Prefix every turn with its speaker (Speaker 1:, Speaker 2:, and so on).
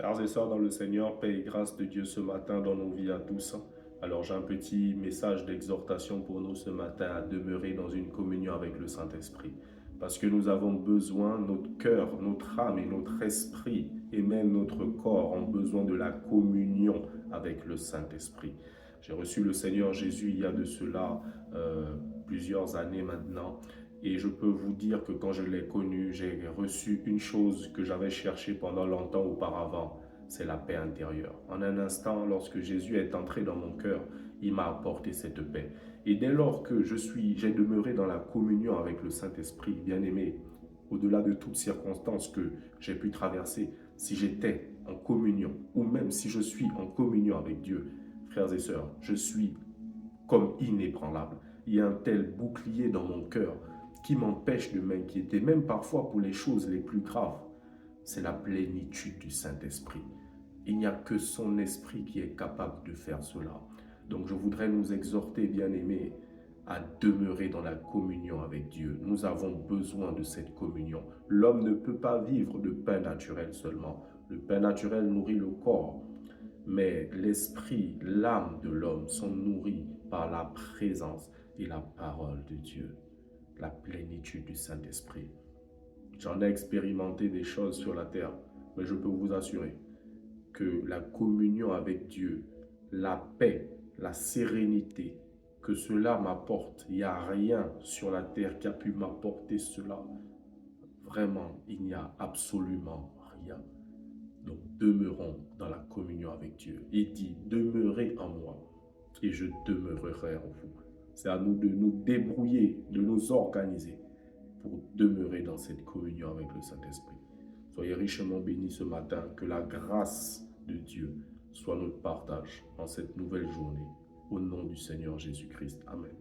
Speaker 1: Frères et sœurs dans le Seigneur, paix et grâce de Dieu ce matin dans nos vies à tous. Alors j'ai un petit message d'exhortation pour nous ce matin à demeurer dans une communion avec le Saint-Esprit. Parce que nous avons besoin, notre cœur, notre âme et notre esprit et même notre corps ont besoin de la communion avec le Saint-Esprit. J'ai reçu le Seigneur Jésus il y a de cela plusieurs années maintenant. Et je peux vous dire que quand je l'ai connu, j'ai reçu une chose que j'avais cherchée pendant longtemps auparavant, c'est la paix intérieure. En un instant, lorsque Jésus est entré dans mon cœur, il m'a apporté cette paix. Et dès lors que j'ai demeuré dans la communion avec le Saint-Esprit, bien-aimé, au-delà de toutes circonstances que j'ai pu traverser, si j'étais en communion, ou même si je suis en communion avec Dieu, frères et sœurs, je suis comme inébranlable. Il y a un tel bouclier dans mon cœur qui m'empêche de m'inquiéter, même parfois pour les choses les plus graves. C'est la plénitude du Saint-Esprit. Il n'y a que son esprit qui est capable de faire cela. Donc je voudrais nous exhorter, bien-aimés, à demeurer dans la communion avec Dieu. Nous avons besoin de cette communion. L'homme ne peut pas vivre de pain naturel seulement. Le pain naturel nourrit le corps, mais l'esprit, l'âme de l'homme sont nourris par la présence et la parole de Dieu, la plénitude du Saint-Esprit. J'en ai expérimenté des choses sur la terre, mais je peux vous assurer que la communion avec Dieu, la paix, la sérénité que cela m'apporte, il n'y a rien sur la terre qui a pu m'apporter cela. Vraiment, il n'y a absolument rien. Donc, demeurons dans la communion avec Dieu. Il dit, demeurez en moi et je demeurerai en vous. C'est à nous de nous débrouiller, de nous organiser pour demeurer dans cette communion avec le Saint-Esprit. Soyez richement bénis ce matin, que la grâce de Dieu soit notre partage en cette nouvelle journée. Au nom du Seigneur Jésus-Christ. Amen.